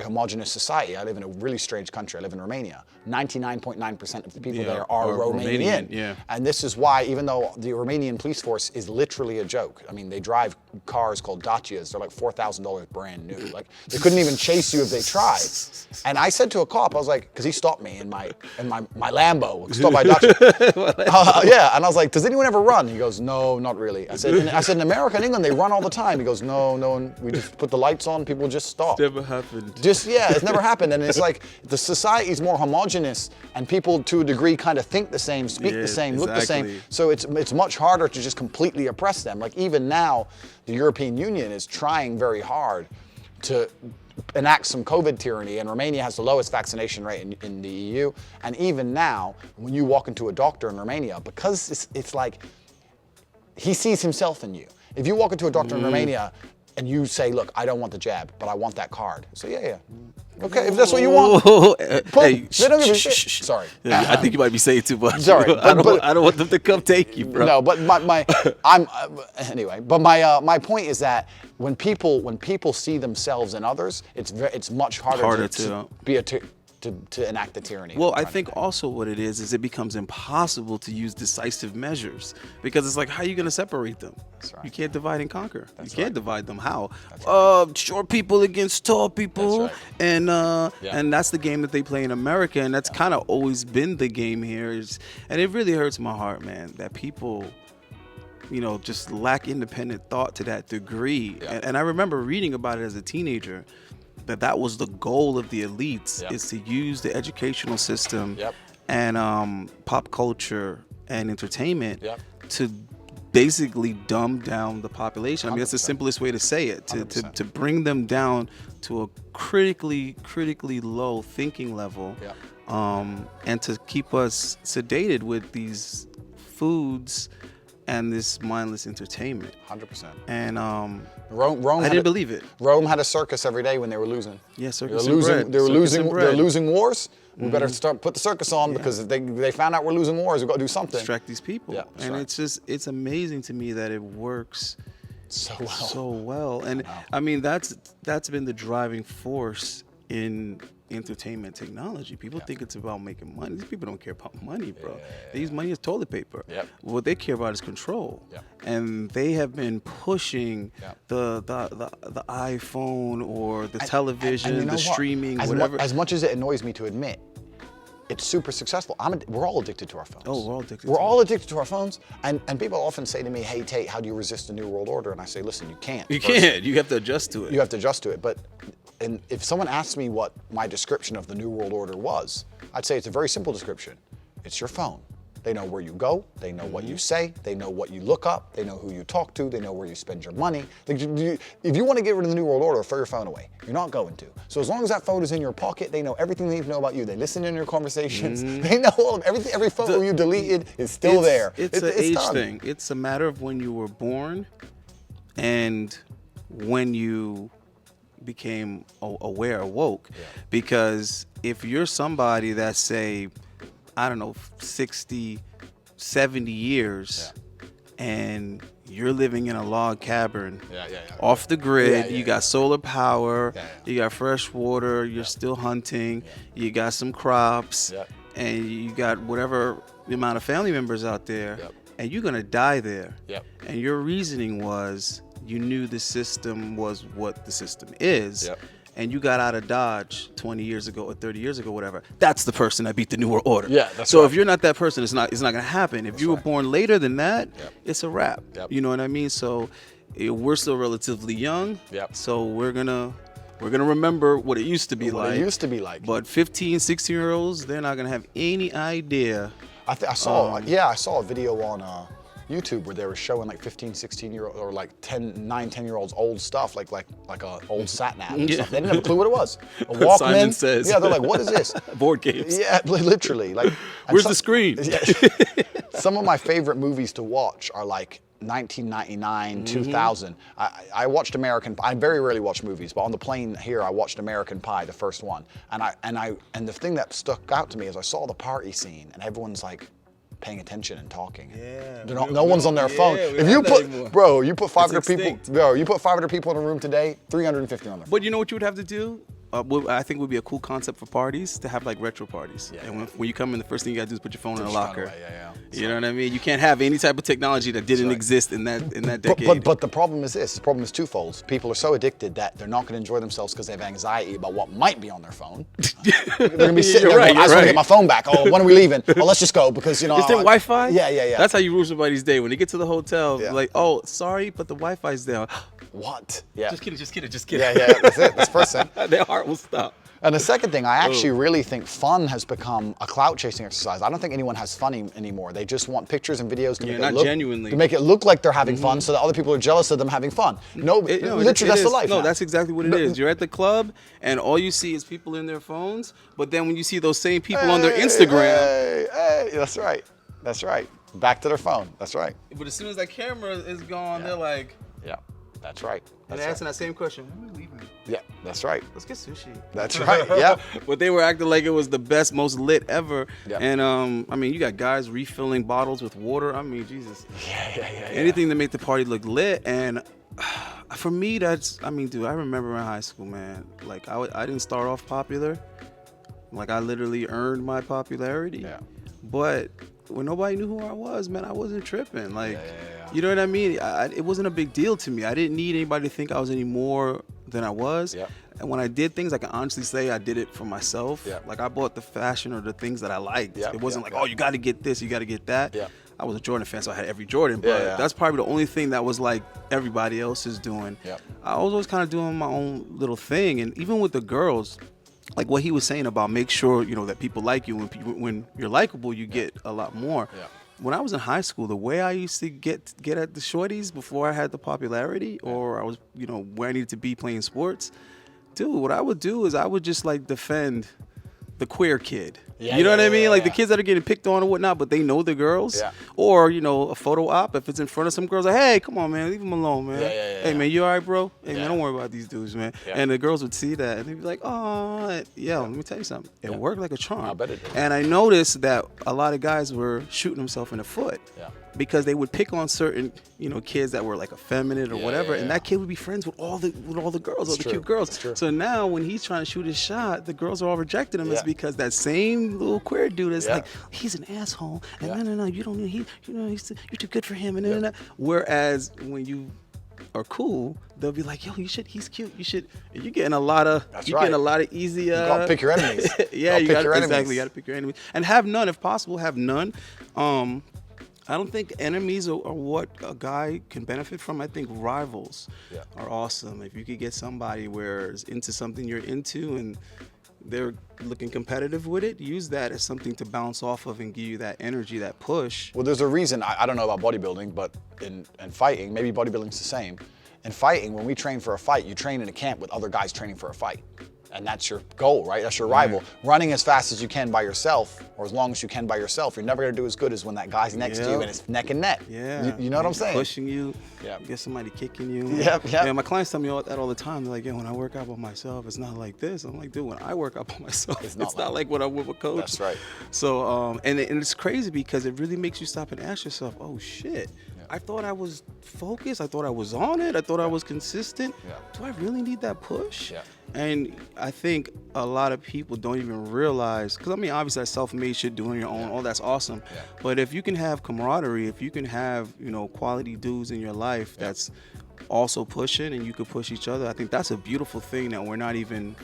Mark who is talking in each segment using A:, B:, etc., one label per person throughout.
A: homogenous society. I live in a really strange country. I live in Romania. 99.9% of the people there are Romanian.
B: Yeah.
A: And this is why, even though the Romanian police force is literally a joke, I mean, they drive cars called Dacias. They're like $4,000 brand new. Like, they couldn't even chase you if they tried. And I said to a cop, I was like, because he stopped me in my Lambo, stopped by Dacia. Yeah, and I was like, does anyone ever run? He goes, no, not really. I said, in America and England, they run all the time. He goes, no, we just put the lights on, people just stop.
B: Never happened.
A: It's never happened. And it's like, the society is more homogenous, and people to a degree kind of think the same, speak the same, look the same. So it's much harder to just completely oppress them. Like, even now, the European Union is trying very hard to enact some COVID tyranny, and Romania has the lowest vaccination rate in the EU. And even now, when you walk into a doctor in Romania, because it's like, he sees himself in you. If you walk into a doctor in Romania and you say, look, I don't want the jab, but I want that card. So yeah. Okay, if that's what you want.
B: Hey,
A: they don't give a shit. Sorry.
B: Yeah, I think you might be saying too much.
A: Sorry.
B: I don't want them to come take you, bro.
A: No, but anyway, but my point is that when people see themselves in others, it's much harder to enact the tyranny.
B: Well, I think also what it is it becomes impossible to use decisive measures, because it's like, how are you going to separate them?
A: That's right.
B: You can't divide and conquer.
A: That's
B: you can't
A: right.
B: divide them. How?
A: That's right.
B: Short people against tall people.
A: That's right.
B: And that's the game that they play in America, and that's kind of always been the game here. And it really hurts my heart, man, that people, just lack independent thought to that degree.
A: Yeah.
B: And I remember reading about it as a teenager, that was the goal of the elites, is to use the educational system and pop culture and entertainment to basically dumb down the population. I mean, that's the simplest way to say it, to bring them down to a critically low thinking level, and to keep us sedated with these foods and this mindless entertainment.
A: 100%.
B: And
A: Rome
B: I didn't believe it.
A: Rome had a circus every day when they were losing.
B: Yeah, circus
A: They were losing wars. We better put the circus on, because if they found out we're losing wars, we've got to do something.
B: Distract these people.
A: Yeah,
B: and it's amazing to me that it works so well. And I mean, that's been the driving force in entertainment technology. People think it's about making money. These people don't care about money, bro. They use money as toilet paper. What they care about is control. And they have been pushing the iPhone or the television, the streaming, whatever.
A: As much as it annoys me to admit, it's super successful. We're all addicted to our phones.
B: Oh, we're all addicted.
A: We're all addicted to our phones. And people often say to me, hey, Tate, how do you resist the New World Order? And I say, listen, you can't.
B: You can't. You have to adjust to it.
A: You have to adjust to it. But if someone asked me what my description of the New World Order was, I'd say it's a very simple description. It's your phone. They know where you go. They know what you say. They know what you look up. They know who you talk to. They know where you spend your money. Like, if you want to get rid of the New World Order, throw your phone away. You're not going to. So as long as that phone is in your pocket, they know everything they need to know about you. They listen in your conversations. They know everything. Every photo you deleted is still there.
B: It's an age thing. It's a matter of when you were born and when you became aware, awoke. Because if you're somebody that's, say, I don't know, 60, 70 years, and you're living in a log cabin, off the grid, you got solar power, you got fresh water, you're still hunting, you got some crops, and you got whatever amount of family members out there, and you're gonna die there. And your reasoning was, you knew the system was what the system is, and you got out of Dodge 20 years ago or 30 years ago, whatever. That's the person that beat the New World Order. So if you're not that person, it's not gonna happen. If you were born later than that, it's a wrap. You know what I mean? So we're still relatively young. So we're gonna remember what it used to be like. But 15, 16-year-olds, they're not gonna have any idea.
A: I saw a video on YouTube where they were showing like 15, 16-year-old or like 9, 10-year-olds old stuff, like a old sat nav and stuff. They didn't have a clue what it was. A Walkman.
B: Simon Says.
A: Yeah, they're like, what is this?
B: Board games.
A: Yeah, literally. Like,
B: where's the screen?
A: Some of my favorite movies to watch are like 1999, 2000. I watched I very rarely watch movies, but on the plane here I watched American Pie, the first one. And the thing that stuck out to me is I saw the party scene and everyone's like paying attention and talking. No one's on their phone. If you put 500 people, you put 500 people in a room today, 350 on their phone.
B: But you know what you would have to do? I think would be a cool concept for parties to have like retro parties.
A: Yeah,
B: and when you come in, the first thing you gotta do is put your phone in a locker.
A: Away, yeah.
B: You know what I mean? You can't have any type of technology that didn't exist in that decade.
A: But the problem is this. The problem is twofold. People are so addicted that they're not going to enjoy themselves because they have anxiety about what might be on their phone. They're going to be sitting there going, I just want to get my phone back. Oh, when are we leaving? Oh, let's just go because, you know.
B: Is there Wi-Fi?
A: Yeah.
B: That's how you rule somebody's day. When they get to the hotel, like, oh, sorry, but the Wi-Fi's down.
A: What? Yeah.
B: Just kidding.
A: Yeah, that's it. That's the first thing.
B: Their heart will stop.
A: And the second thing, I actually really think fun has become a clout chasing exercise. I don't think anyone has fun anymore. They just want pictures and videos to make it look like they're having fun, so that other people are jealous of them having fun. Literally, that's the life.
B: No, that's exactly what it is. You're at the club, and all you see is people in their phones. But then when you see those same people on their Instagram,
A: hey, that's right. Back to their phone. That's right.
B: But as soon as that camera is gone, they're like,
A: yeah, that's right.
B: And they're asking that same question, when are we leaving?
A: Yeah, that's right.
B: Let's get sushi.
A: That's right, yeah.
B: But they were acting like it was the best, most lit ever.
A: Yep.
B: And I mean, you got guys refilling bottles with water. I mean, Jesus.
A: Yeah.
B: Anything to make the party look lit. And for me, dude, I remember in high school, man, like I didn't start off popular. Like I literally earned my popularity.
A: Yeah.
B: But when nobody knew who I was, man, I wasn't tripping. Like, you know what I mean? It wasn't a big deal to me. I didn't need anybody to think I was any more than I was.
A: Yep.
B: And when I did things, I can honestly say I did it for myself.
A: Yep.
B: Like I bought the fashion or the things that I liked.
A: Yep.
B: It wasn't oh, you got to get this, you got to get that.
A: Yep.
B: I was a Jordan fan, so I had every Jordan. But that's probably the only thing that was like everybody else is doing.
A: Yep.
B: I was always kind of doing my own little thing. And even with the girls, like what he was saying about make sure, you know, that people like you. When you're likable, you get a lot more.
A: Yeah.
B: When I was in high school, the way I used to get at the shorties before I had the popularity or I was, you know, where I needed to be playing sports, dude, what I would do is I would just like defend the queer kid. You know what I mean? Like the kids that are getting picked on or whatnot, but they know the girls.
A: Yeah.
B: Or, you know, a photo op, if it's in front of some girls, like, hey, come on, man, leave them alone, man. Hey, man, you all right, bro? Hey, man, don't worry about these dudes, man.
A: Yeah.
B: And the girls would see that, and they'd be like, oh, yeah, let me tell you something. It worked like a charm.
A: I bet it did.
B: And I noticed that a lot of guys were shooting themselves in the foot.
A: Yeah.
B: Because they would pick on certain, you know, kids that were like effeminate or whatever, and that kid would be friends with all the girls, all the cute girls. So now when he's trying to shoot his shot, the girls are all rejecting him. It's because that same little queer dude is like, he's an asshole, and no, you don't need you're too good for him, and whereas when you are cool, they'll be like, yo, he's cute, and you're getting a lot of getting a lot of easy. You
A: gotta pick your enemies.
B: You gotta pick your enemies, and have none if possible. Have none. I don't think enemies are what a guy can benefit from. I think rivals are awesome. If you could get somebody where it's into something you're into and they're looking competitive with it, use that as something to bounce off of and give you that energy, that push.
A: Well, there's a reason, I don't know about bodybuilding, but in fighting, maybe bodybuilding's the same. In fighting, when we train for a fight, you train in a camp with other guys training for a fight. And that's your goal, right? That's your rival. Running as fast as you can by yourself, or as long as you can by yourself, you're never gonna do as good as when that guy's next to you and it's neck and neck. You know what I'm saying?
B: Pushing you, get somebody kicking you.
A: Yeah,
B: my clients tell me that all the time. They're like, when I work out by myself, it's not like this. I'm like, dude, when I work out by myself, it's not like when I'm with a coach.
A: That's right.
B: So, and it's crazy because it really makes you stop and ask yourself, oh shit, I thought I was focused. I thought I was on it. I thought I was consistent. Do I really need that push? And I think a lot of people don't even realize, because I mean, obviously that self-made shit, doing your own, all that's awesome. But if you can have camaraderie, if you can have, you know, quality dudes in your life that's also pushing and you could push each other, I think that's a beautiful thing that we're not even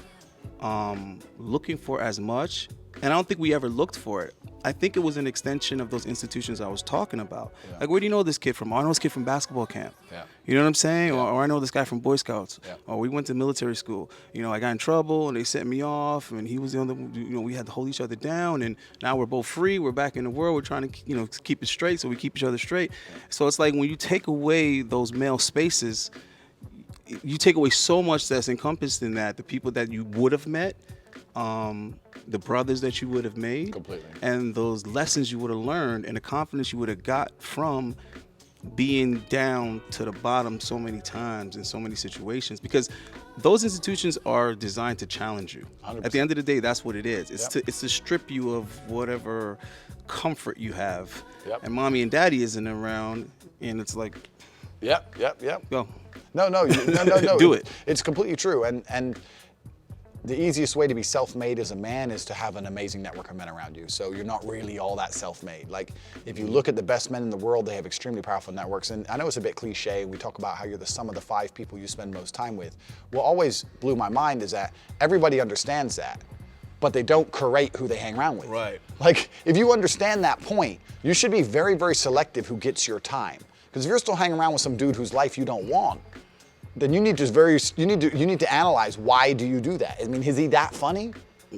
B: looking for as much. And I don't think we ever looked for it. I think it was an extension of those institutions I was talking about. Like, where do you know this kid from? Oh, I know this kid from basketball camp. You know what I'm saying? Or I know this guy from Boy Scouts. Or we went to military school. You know, I got in trouble and they sent me off, and he was the other, you know, we had to hold each other down, and now we're both free. We're back in the world. We're trying to, you know, keep it straight, so we keep each other straight. So it's like when you take away those male spaces, you take away so much that's encompassed in that. The people that you would have met, the brothers that you would have made, and those lessons you would have learned, and the confidence you would have got from being down to the bottom so many times in so many situations, because those institutions are designed to challenge you.
A: 100%.
B: At the end of the day, that's what it is. It's to strip you of whatever comfort you have. And mommy and daddy isn't around, and it's like,
A: go.
B: go.
A: No.
B: Do it.
A: It's completely true, and the easiest way to be self-made as a man is to have an amazing network of men around you. So you're not really all that self-made. Like, if you look at the best men in the world, they have extremely powerful networks. And I know it's a bit cliche, we talk about how you're the sum of the 5 people you spend most time with. What always blew my mind is that everybody understands that, but they don't curate who they hang around with.
B: Right.
A: Like, if you understand that point, you should be very, very selective who gets your time. Because if you're still hanging around with some dude whose life you don't want, then you need to analyze, why do you do that? I mean, is he that funny?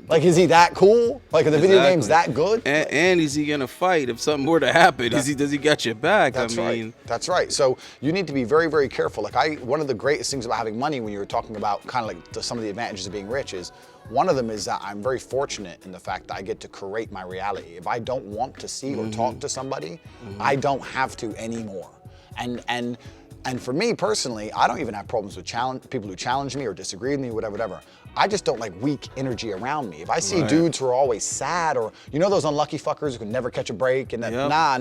A: Like, is he that cool? Like, are the video games that good?
B: And is he gonna fight if something were to happen? Does he got your back?
A: That's right. That's right. So you need to be very, very careful. Like, one of the greatest things about having money, when you were talking about kind of like some of the advantages of being rich, is one of them is that I'm very fortunate in the fact that I get to curate my reality. If I don't want to see or talk to somebody, I don't have to anymore. And for me personally, I don't even have problems with people who challenge me or disagree with me, whatever. I just don't like weak energy around me. If I see dudes who are always sad, or you know those unlucky fuckers who can never catch a break, and nah.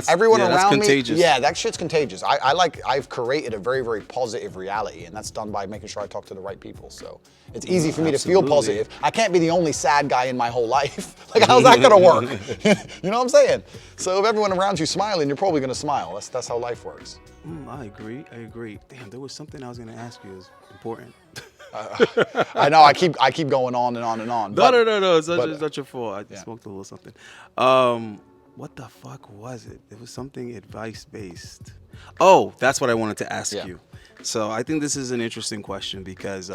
A: Everyone around
B: that's contagious.
A: me, that shit's contagious. I've created a very, very positive reality, and that's done by making sure I talk to the right people. So it's easy for me to feel positive. I can't be the only sad guy in my whole life. Like, how's that gonna work? You know what I'm saying? So if everyone around you smiling, you're probably gonna smile. That's how life works.
B: I agree. Damn, there was something I was gonna ask you. Is important.
A: I know. I keep going on and on and on.
B: No. It's not your fault. I smoked a little something. What the fuck was it? It was something advice based. Oh, that's what I wanted to ask you. So I think this is an interesting question because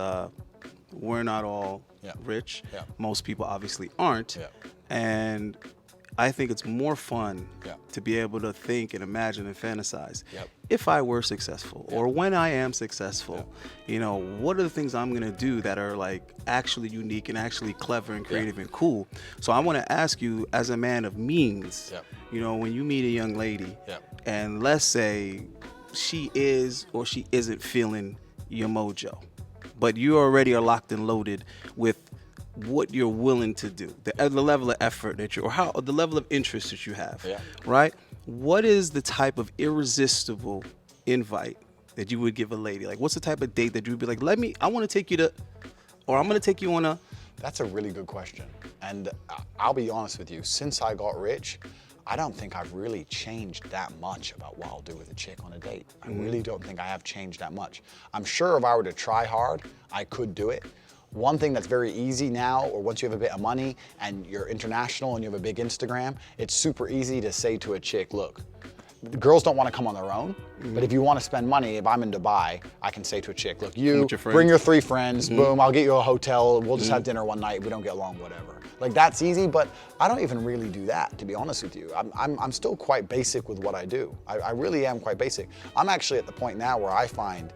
B: we're not all rich. Most people obviously aren't, and I think it's more fun to be able to think and imagine and fantasize. If I were successful, or when I am successful, you know, what are the things I'm gonna do that are like actually unique and actually clever and creative and cool? So I want to ask you, as a man of means, you know, when you meet a young lady, and let's say she is or she isn't feeling your mojo, but you already are locked and loaded with what you're willing to do, the level of effort that the level of interest that you have, right? What is the type of irresistible invite that you would give a lady? Like, what's the type of date that you'd be like, I want to take you to, or I'm going to take you on a.
A: That's a really good question. And I'll be honest with you, since I got rich, I don't think I've really changed that much about what I'll do with a chick on a date. I really don't think I have changed that much. I'm sure if I were to try hard, I could do it. One thing that's very easy now, or once you have a bit of money and you're international and you have a big Instagram, it's super easy to say to a chick, look, the girls don't want to come on their own, but if you want to spend money, if I'm in Dubai, I can say to a chick, look, you bring your 3 friends, boom, I'll get you a hotel, we'll just have dinner one night, we don't get along, whatever. Like, that's easy, but I don't even really do that, to be honest with you. I'm still quite basic with what I do. I really am quite basic. I'm actually at the point now where I find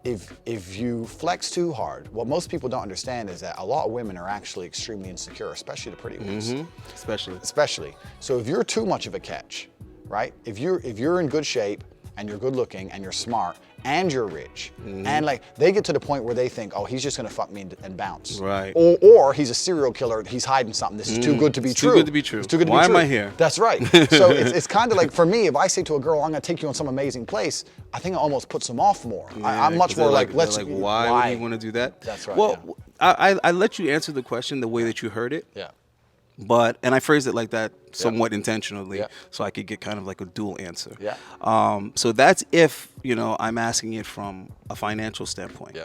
A: if you flex too hard, what most people don't understand is that a lot of women are actually extremely insecure, especially the pretty ones. Especially. So if you're too much of a catch, right? If you're in good shape and you're good looking and you're smart and you're rich, and like they get to the point where they think, oh, he's just gonna fuck me and bounce.
B: Right.
A: Or he's a serial killer, he's hiding something. This is too good to be true.
B: Too good to be true.
A: It's too good to
B: Why
A: be true.
B: am I here?
A: That's right. So it's kind of like, for me, if I say to a girl, I'm gonna take you on some amazing place, I think it almost puts them off more. I'm much more like, let's.
B: Like, why would you want to do that?
A: That's right.
B: Well, I let you answer the question the way that you heard it. And I phrased it like that somewhat intentionally, so I could get kind of like a dual answer. So that's if, you know, I'm asking it from a financial standpoint.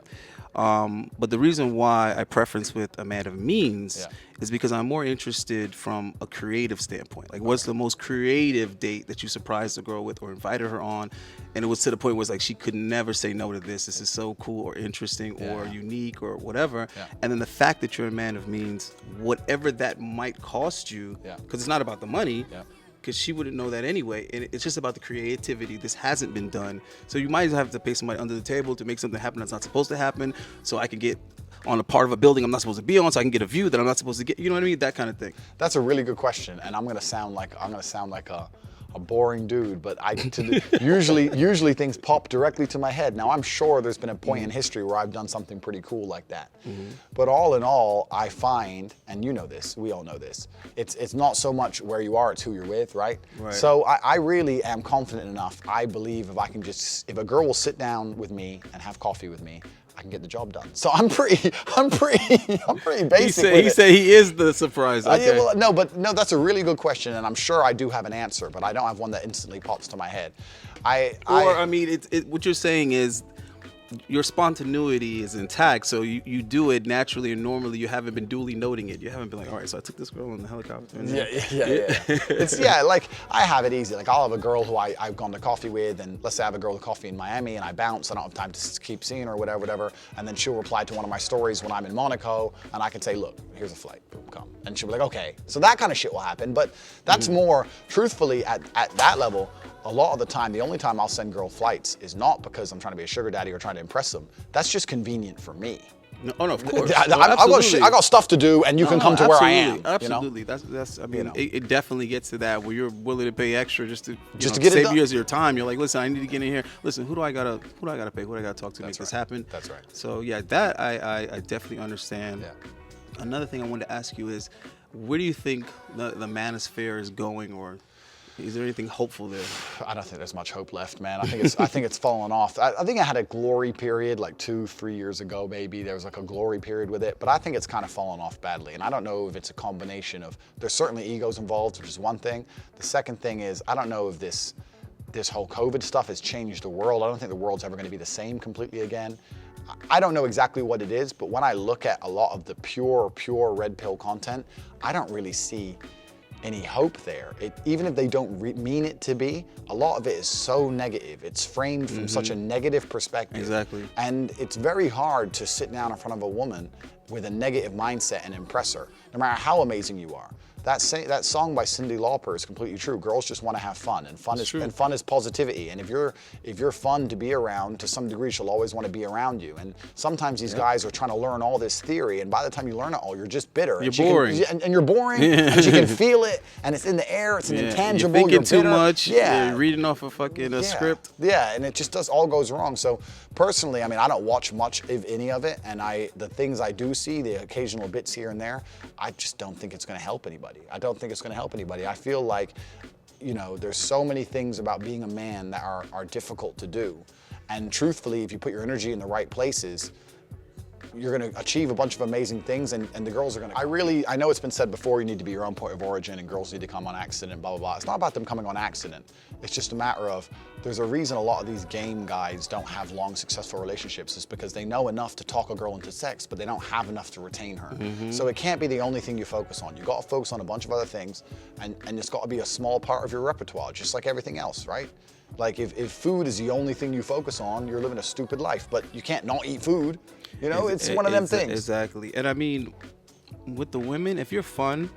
B: But the reason why I preference with a man of means is because I'm more interested from a creative standpoint. Like, what's the most creative date that you surprised the girl with or invited her on, and it was to the point where it's like she could never say no to this. This is so cool or interesting or unique or whatever. And then the fact that you're a man of means, whatever that might cost you, because it's not about the money. Because she wouldn't know that anyway, and it's just about the creativity. This hasn't been done, so you might have to pay somebody under the table to make something happen that's not supposed to happen, so I can get on a part of a building I'm not supposed to be on, so I can get a view that I'm not supposed to get. You know what I mean? That kind of thing.
A: That's a really good question, and I'm gonna sound like a boring dude, but usually things pop directly to my head. Now, I'm sure there's been a point in history where I've done something pretty cool like that. But all in all, I find, and you know this, we all know this, it's not so much where you are, it's who you're with, right? So I really am confident enough, I believe, if a girl will sit down with me and have coffee with me, I can get the job done. So I'm pretty basic.
B: He said he is the surprise. Okay.
A: Yeah, well, no, that's a really good question, and I'm sure I do have an answer, but I don't have one that instantly pops to my head.
B: I mean, what you're saying is your spontaneity is intact, so you do it naturally and normally. You haven't been duly noting it. You haven't been like, all right, so I took this girl on the helicopter.
A: Yeah. It's like I have it easy. Like I'll have a girl who I've gone to coffee with, and let's say I have a girl to coffee in Miami, and I bounce. I don't have time to keep seeing her or whatever, and then she'll reply to one of my stories when I'm in Monaco, and I can say, look, here's a flight, boom, come, and she'll be like, okay. So that kind of shit will happen, but that's more truthfully at that level. A lot of the time, the only time I'll send girl flights is not because I'm trying to be a sugar daddy or trying to impress them. That's just convenient for me.
B: No, of course.
A: I got stuff to do, and you can come to where I am.
B: Absolutely.
A: You know?
B: That's. I mean, it definitely gets to that where you're willing to pay extra just to
A: get
B: save
A: it done.
B: years of your time. You're like, listen, I need to get in here. Listen, who do I gotta pay? Who do I gotta talk to make this happen?
A: That's right.
B: So yeah, that I definitely understand.
A: Yeah.
B: Another thing I wanted to ask you is, where do you think the manosphere is going, or is there anything hopeful there?
A: I don't think there's much hope left, man. I think it's fallen off. I think it had a glory period like 2-3 years ago, maybe. There was like a glory period with it, but I think it's kind of fallen off badly. And I don't know if it's a combination of, there's certainly egos involved, which is one thing. The second thing is, I don't know if this whole COVID stuff has changed the world. I don't think the world's ever going to be the same completely again. I don't know exactly what it is, but when I look at a lot of the pure red pill content, I don't really see any hope there. Even if they don't mean it to be, a lot of it is so negative. It's framed from such a negative perspective.
B: Exactly.
A: And it's very hard to sit down in front of a woman with a negative mindset and impress her, no matter how amazing you are. That song by Cyndi Lauper is completely true. Girls just want to have fun, and fun is positivity. And if you're fun to be around, to some degree, she'll always want to be around you. And sometimes these guys are trying to learn all this theory, and by the time you learn it all, you're just bitter.
B: You're boring.
A: And you're boring, and she can feel it, and it's in the air. It's an intangible.
B: You're thinking too much.
A: Yeah.
B: You're reading off a fucking script.
A: Yeah, and it just all goes wrong. So personally, I mean, I don't watch much, if any of it, and the things I do see, the occasional bits here and there, I just don't think it's going to help anybody. I don't think it's going to help anybody. I feel like, there's so many things about being a man that are difficult to do. And truthfully, if you put your energy in the right places, you're going to achieve a bunch of amazing things, and the girls are going to. I know it's been said before, you need to be your own point of origin, and girls need to come on accident, blah, blah, blah. It's not about them coming on accident. It's just a matter of, there's a reason a lot of these game guys don't have long, successful relationships. It's because they know enough to talk a girl into sex, but they don't have enough to retain her. So it can't be the only thing you focus on. You got to focus on a bunch of other things, and it's got to be a small part of your repertoire, just like everything else, right? Like if food is the only thing you focus on, you're living a stupid life, but you can't not eat food. It's one of them things.
B: Exactly. And I mean, with the women, if you're fun,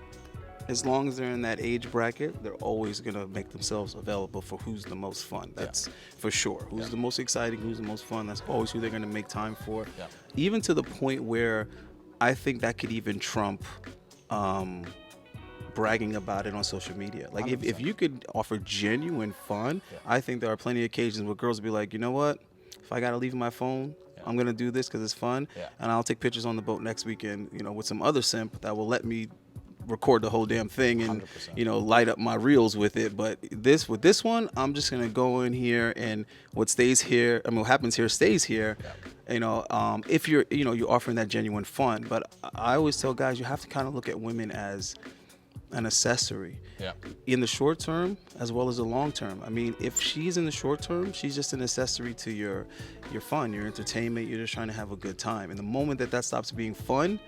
B: as long as they're in that age bracket, they're always going to make themselves available for who's the most fun. That's for sure. Who's the most exciting, who's the most fun, that's always who they're going to make time for. Yeah. Even to the point where I think that could even trump bragging about it on social media. Like if you could offer genuine fun, I think there are plenty of occasions where girls will be like, you know what? If I got to leave my phone, I'm going to do this because it's fun, and I'll take pictures on the boat next weekend, with some other simp that will let me record the whole damn thing and 100%. Light up my reels with it. But with this one, I'm just gonna go in here, and what stays here, what happens here stays here. If you're you're offering that genuine fun. But I always tell guys, you have to kind of look at women as an accessory in the short term as well as the long term. I mean, if she's in the short term, she's just an accessory to your fun, your entertainment. You're just trying to have a good time. And the moment that stops being fun,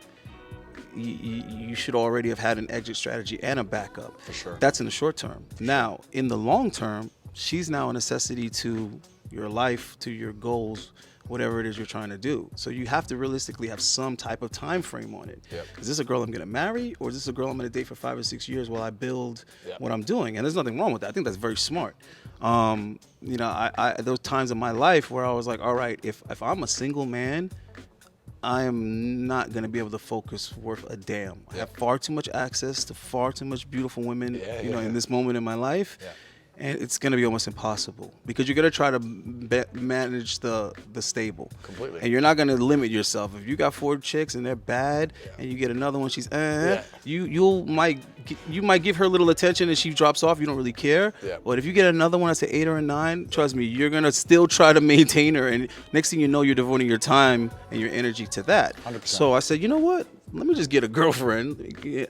B: you should already have had an exit strategy and a backup.
A: For sure.
B: That's in the short term. Now, in the long term, she's now a necessity to your life, to your goals, whatever it is you're trying to do. So you have to realistically have some type of time frame on it. Is this a girl I'm going to marry, or is this a girl I'm going to date for 5 or 6 years while I build what I'm doing? And there's nothing wrong with that. I think that's very smart. Those times in my life where I was like, all right, if I'm a single man, I am not going to be able to focus worth a damn. I have far too much access to far too much beautiful women, in this moment in my life. and it's going to be almost impossible because you're going to try to manage the stable.
A: Completely.
B: And you're not going to limit yourself. If you got 4 chicks and they're bad, and you get another one, she's you might give her a little attention and she drops off. You don't really care.
A: Yeah.
B: But if you get another one that's an 8 or a 9, trust me, you're going to still try to maintain her. And next thing you know, you're devoting your time and your energy to that.
A: 100%.
B: So I said, you know what? Let me just get a girlfriend.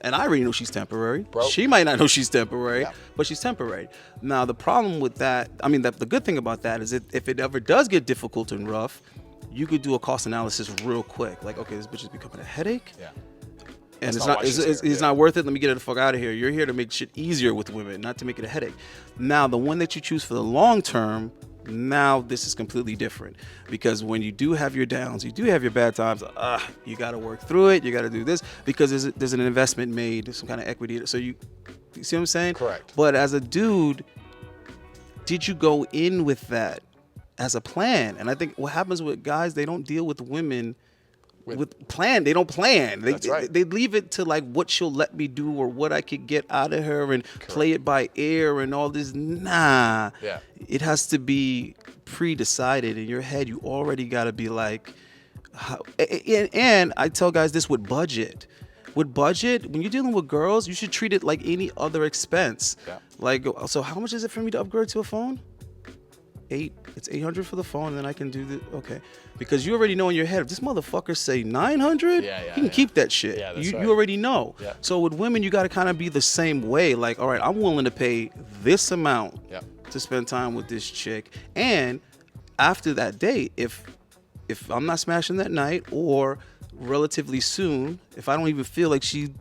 B: And I already know she's temporary.
A: Bro.
B: She might not know she's temporary, but she's temporary. Now, the problem with that, I mean, the good thing about that is if it ever does get difficult and rough, you could do a cost analysis real quick. Like, okay, this bitch is becoming a headache.
A: Yeah.
B: And
A: That's
B: it's not worth it. Let me get her the fuck out of here. You're here to make shit easier with women, not to make it a headache. Now, the one that you choose for the long term, now this is completely different, because when you do have your downs, you do have your bad times, you got to work through it. You got to do this because there's an investment made, there's some kind of equity. So you see what I'm saying?
A: Correct.
B: But as a dude, did you go in with that as a plan? And I think what happens with guys, they don't deal with women with plan. They don't plan.
A: That's right.
B: They leave it to like what she'll let me do or what I could get out of her and play it by ear and all this. Nah.
A: Yeah.
B: It has to be pre-decided in your head. You already got to be like, and I tell guys this with budget. With budget, when you're dealing with girls, you should treat it like any other expense.
A: Yeah.
B: Like, so how much is it for me to upgrade to a phone? It's $800 for the phone, and then I can do the okay. Because you already know in your head, if this motherfucker say $900, you can keep that shit.
A: Yeah, that's
B: you
A: right.
B: already know.
A: Yeah.
B: So with women, you got to kind of be the same way. Like, all right, I'm willing to pay this amount to spend time with this chick, and after that date, if I'm not smashing that night, or relatively soon, if I don't even feel like she,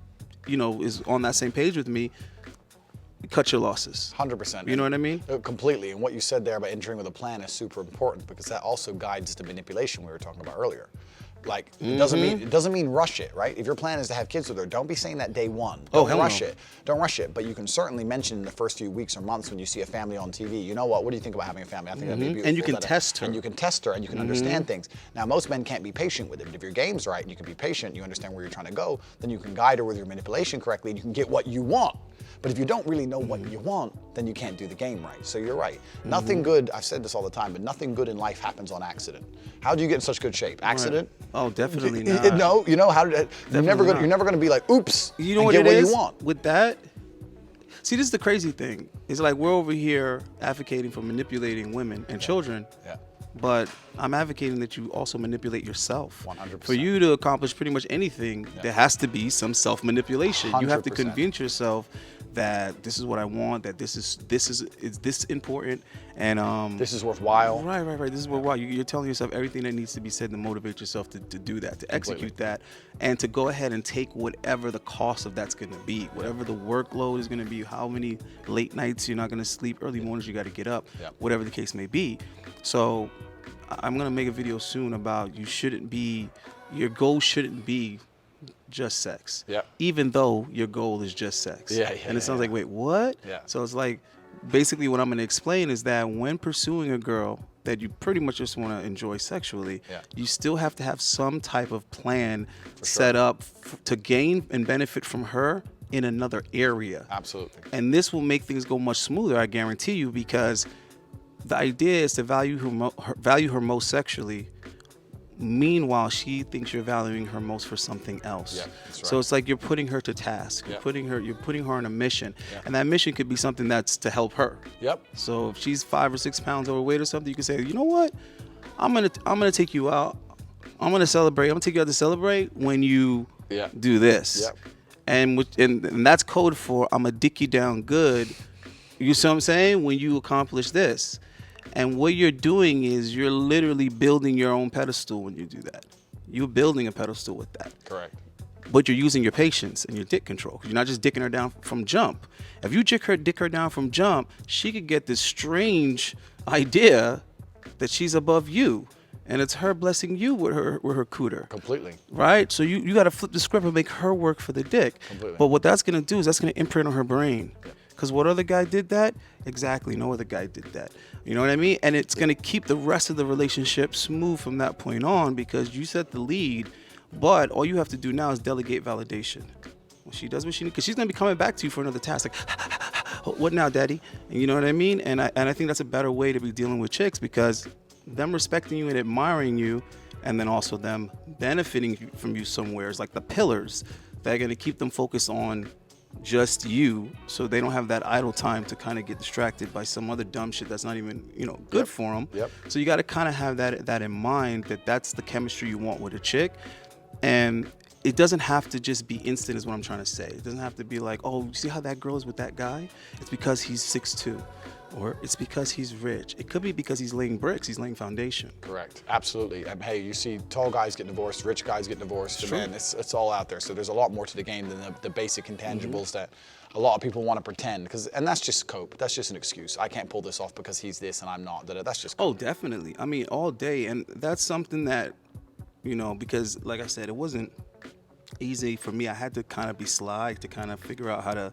B: is on that same page with me, cut your losses.
A: 100%.
B: You know what I mean?
A: Completely. And what you said there about entering with a plan is super important, because that also guides the manipulation we were talking about earlier. Like, it doesn't mean rush it, right? If your plan is to have kids with her, don't be saying that day one. Don't rush it. Don't rush it. But you can certainly mention in the first few weeks or months when you see a family on TV, you know what do you think about having a family? I think that'd be beautiful.
B: And you can test her.
A: And you can test her and you can understand things. Now, most men can't be patient with it, but if your game's right and you can be patient, you understand where you're trying to go, then you can guide her with your manipulation correctly and you can get what you want. But if you don't really know what you want, then you can't do the game right. So you're right. Nothing good, I've said this all the time, but nothing good in life happens on accident. How do you get in such good shape? Accident?
B: Right. Oh, definitely not.
A: No, how did you're never gonna be like, oops,
B: you know
A: and
B: what
A: get
B: it
A: what
B: is
A: you want.
B: With that? See, this is the crazy thing. It's like we're over here advocating for manipulating women and children.
A: Yeah.
B: But I'm advocating that you also manipulate yourself.
A: 100%.
B: For you to accomplish pretty much anything, there has to be some self-manipulation. 100%. You have to convince yourself that this is what I want, that this is this important, and
A: this is worthwhile.
B: Right. This is worthwhile. You're telling yourself everything that needs to be said to motivate yourself to do that, to execute that, and to go ahead and take whatever the cost of that's going to be, whatever the workload is going to be, how many late nights you're not going to sleep, early mornings you got to get up, whatever the case may be. So I'm going to make a video soon about your goal shouldn't be just sex.
A: Yeah.
B: Even though your goal is just sex. And it sounds like, wait, what?
A: Yeah.
B: So it's like, basically what I'm going to explain is that when pursuing a girl that you pretty much just want to enjoy sexually, you still have to have some type of plan set up to gain and benefit from her in another area.
A: Absolutely.
B: And this will make things go much smoother, I guarantee you, because the idea is to value her most sexually. Meanwhile, she thinks you're valuing her most for something else.
A: Yeah, that's right.
B: So it's like you're putting her to task. You're putting her on a mission, and that mission could be something that's to help her.
A: Yep.
B: So if she's 5 or 6 pounds overweight or something, you can say, you know what, I'm gonna take you out. I'm gonna celebrate. I'm gonna take you out to celebrate when you do this.
A: Yep.
B: And that's code for I'm gonna dick you down good. You see what I'm saying? When you accomplish this. And what you're doing is you're literally building your own pedestal when you do that. You're building a pedestal with that.
A: Correct.
B: But you're using your patience and your dick control. You're not just dicking her down from jump. If you dick her down from jump, she could get this strange idea that she's above you. And it's her blessing you with her cooter.
A: Completely.
B: Right? So you got to flip the script and make her work for the dick.
A: Completely.
B: But what that's going to do is that's going to imprint on her brain. Because what other guy did that? Exactly, no other guy did that. You know what I mean? And it's going to keep the rest of the relationship smooth from that point on, because you set the lead, but all you have to do now is delegate validation. When she does what she needs, because she's going to be coming back to you for another task. Like, what now, daddy? And you know what I mean? And I think that's a better way to be dealing with chicks, because them respecting you and admiring you, and then also them benefiting from you somewhere is like the pillars that are going to keep them focused on just you, so they don't have that idle time to kind of get distracted by some other dumb shit that's not even, good for them.
A: Yep.
B: So you got to kind of have that in mind, that that's the chemistry you want with a chick. And it doesn't have to just be instant, is what I'm trying to say. It doesn't have to be like, oh, you see how that girl is with that guy? It's because he's 6'2", or it's because he's rich. It could be because he's laying bricks, he's laying foundation.
A: Correct, absolutely. Hey, you see tall guys get divorced, rich guys get divorced.
B: Sure.
A: Man, it's all out there. So there's a lot more to the game than the basic intangibles that a lot of people want to pretend. And that's just cope. That's just an excuse. I can't pull this off because he's this and I'm not. That's just cope.
B: Oh, definitely. I mean, all day. And that's something that, because like I said, it wasn't easy for me. I had to kind of be sly to kind of figure out how to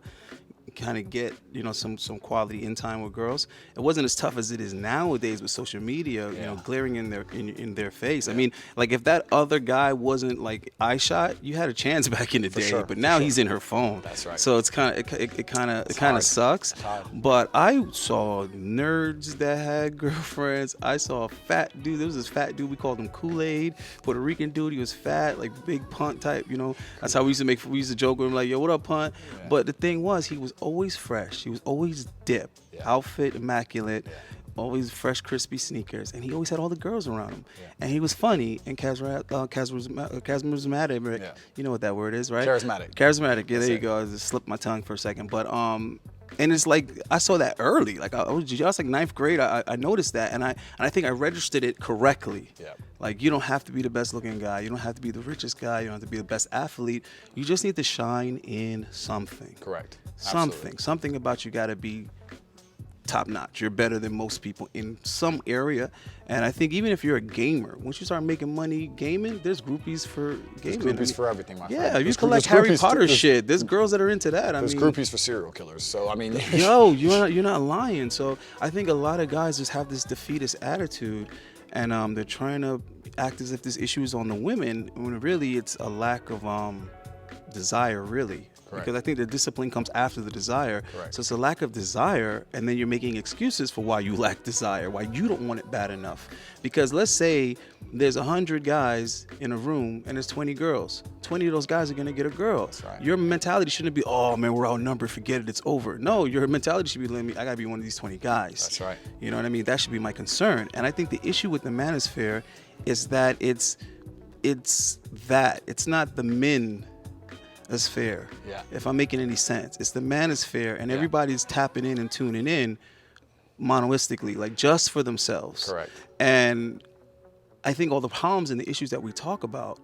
B: kind of get some quality in time with girls. It wasn't as tough as it is nowadays with social media, glaring in their face. I mean, like, if that other guy wasn't like eye shot, you had a chance back in the day.
A: Sure,
B: but now he's in her phone.
A: That's right.
B: So it's kind of sucks. But I saw nerds that had girlfriends. I saw a fat dude. There was this fat dude, we called him Kool-Aid, Puerto Rican dude. He was fat, like big punt type. That's how we used to joke with him, like, yo, what up, punt? Yeah. But the thing was, he was always fresh. He was always dipped, outfit immaculate, always fresh, crispy sneakers, and he always had all the girls around him. Yeah. And he was funny and charismatic. Yeah. You know what that word is, right? Charismatic. Yeah, there you go. I just slipped my tongue for a second, but and it's like, I saw that early. Like, I was like ninth grade. I noticed that, and I think I registered it correctly. Yeah. Like, you don't have to be the best looking guy. You don't have to be the richest guy. You don't have to be the best athlete. You just need to shine in something.
A: Correct.
B: Something about you got to be top notch. You're better than most people in some area. And I think even if you're a gamer, once you start making money gaming, there's groupies for gaming.
A: There's groupies for everything, my friend.
B: Yeah, you collect Harry Potter shit. There's girls that are into that.
A: There's groupies for serial killers. So, I mean...
B: Yo, you're not lying. So I think a lot of guys just have this defeatist attitude, and they're trying to act as if this issue is on the women, when really it's a lack of desire, really. Correct. Because I think the discipline comes after the desire. Correct. So it's a lack of desire, and then you're making excuses for why you lack desire, why you don't want it bad enough. Because let's say there's 100 guys in a room and there's 20 girls. 20 of those guys are going to get a girl. That's right. Your mentality shouldn't be, oh man, we're outnumbered, forget it, it's over. No, your mentality should be, I got to be one of these 20 guys.
A: That's right.
B: You know what I mean? That should be my concern. And I think the issue with the manosphere is that it's not the men that's fair. Yeah. If I'm making any sense, it's the manosphere, and everybody's tapping in and tuning in monoistically, like just for themselves.
A: Correct.
B: And I think all the problems and the issues that we talk about,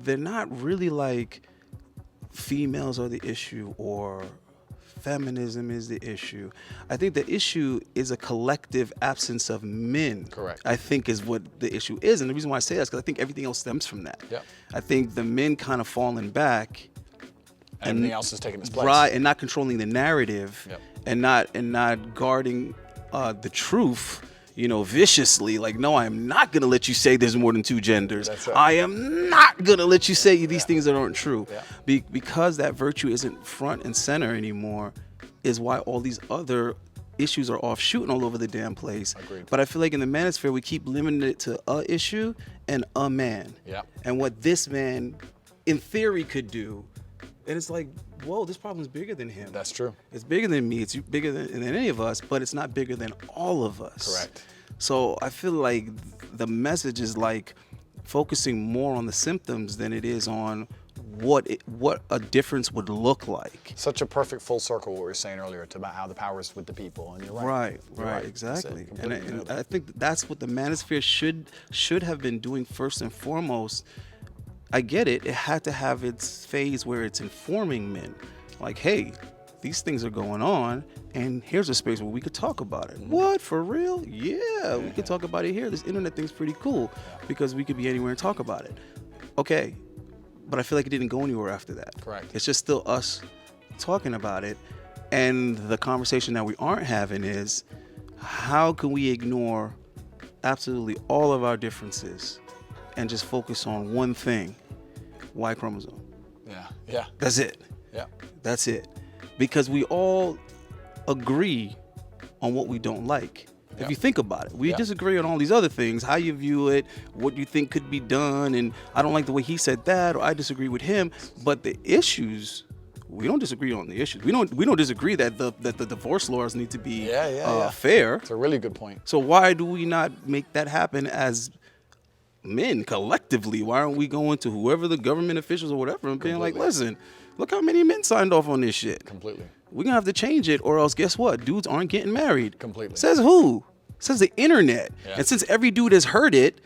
B: they're not really like females are the issue or feminism is the issue. I think the issue is a collective absence of men.
A: Correct.
B: I think is what the issue is, and the reason why I say that is because I think everything else stems from that. Yeah. I think the men kind of falling back.
A: Everything else is taking its place.
B: Right, and not controlling the narrative, and not guarding the truth, viciously. Like, no, I am not going to let you say there's more than two genders. That's right. I am not going to let you say these things that aren't true. Yeah. Because that virtue isn't front and center anymore is why all these other issues are offshooting all over the damn place.
A: Agreed.
B: But I feel like in the manosphere, we keep limiting it to a issue and a man. Yeah. And what this man, in theory, could do. And it's like, whoa, this problem is bigger than him.
A: That's true.
B: It's bigger than me. It's bigger than any of us, but it's not bigger than all of us.
A: Correct.
B: So I feel like the message is like focusing more on the symptoms than it is on what a difference would look like.
A: Such a perfect full circle what we were saying earlier about how the power is with the people, and you're right.
B: Right, exactly. And I think that's what the manosphere should have been doing first and foremost. I get it. It had to have its phase where it's informing men. Like, hey, these things are going on, and here's a space where we could talk about it. Mm-hmm. What, for real? Yeah, we could talk about it here. This internet thing's pretty cool because we could be anywhere and talk about it. Okay, but I feel like it didn't go anywhere after that.
A: Correct.
B: It's just still us talking about it, and the conversation that we aren't having is, how can we ignore absolutely all of our differences and just focus on one thing, Y chromosome.
A: Yeah.
B: That's it.
A: Yeah.
B: That's it. Because we all agree on what we don't like.
A: Yeah.
B: If you think about it, we
A: Yeah.
B: disagree on all these other things, how you view it, what you think could be done, and I don't like the way he said that, or I disagree with him. But the issues, we don't disagree on the issues. We don't disagree that the divorce laws need to be fair.
A: It's a really good point.
B: So why do we not make that happen as men collectively? Why aren't we going to whoever the government officials or whatever and being like, listen, look how many men signed off on this shit.
A: Completely.
B: We're going to have to change it, or else guess what? Dudes aren't getting married.
A: Completely.
B: Says who? Says the internet.
A: Yeah.
B: And since every dude has heard it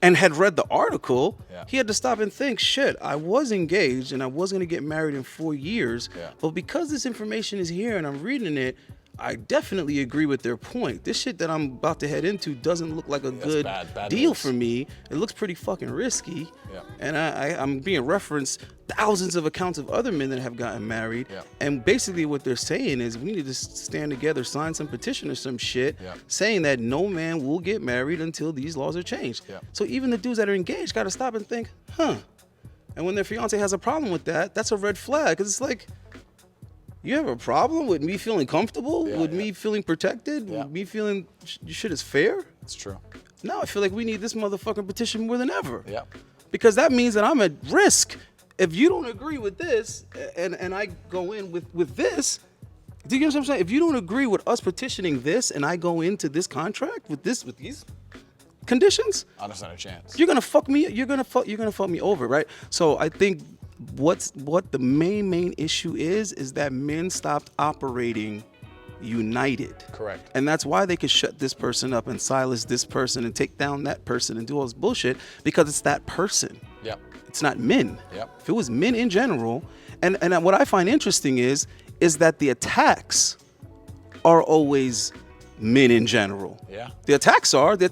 B: and had read the article,
A: Yeah.
B: he had to stop and think, shit, I was engaged and I was going to get married in 4 years.
A: Yeah.
B: But because this information is here and I'm reading it, I definitely agree with their point. This shit that I'm about to head into doesn't look like a good
A: bad
B: deal
A: news.
B: for me. It looks pretty fucking risky.
A: Yeah.
B: And I'm being referenced thousands of accounts of other men that have gotten married.
A: Yeah.
B: And basically what they're saying is we need to stand together, sign some petition or some shit saying that no man will get married until these laws are changed.
A: Yeah.
B: So even the dudes that are engaged got to stop and think, And when their fiance has a problem with that, that's a red flag. Because it's like, you have a problem with me feeling comfortable, with me feeling protected, with me feeling shit is fair?
A: It's true.
B: Now I feel like we need this motherfucking petition more than ever.
A: Yeah.
B: Because that means that I'm at risk. If you don't agree with this, and I go in with this, do you get what I'm saying? If you don't agree with us petitioning this, and I go into this contract with these conditions,
A: I don't stand a chance.
B: you're gonna fuck me. You're gonna fuck me over, right? So I think what the main issue is that men stopped operating united.
A: Correct.
B: And that's why they could shut this person up and silence this person and take down that person and do all this bullshit, because it's that person.
A: Yep.
B: It's not men.
A: Yep.
B: If it was men in general, and what I find interesting is that the attacks are always men in general.
A: Yeah.
B: The attacks aren't The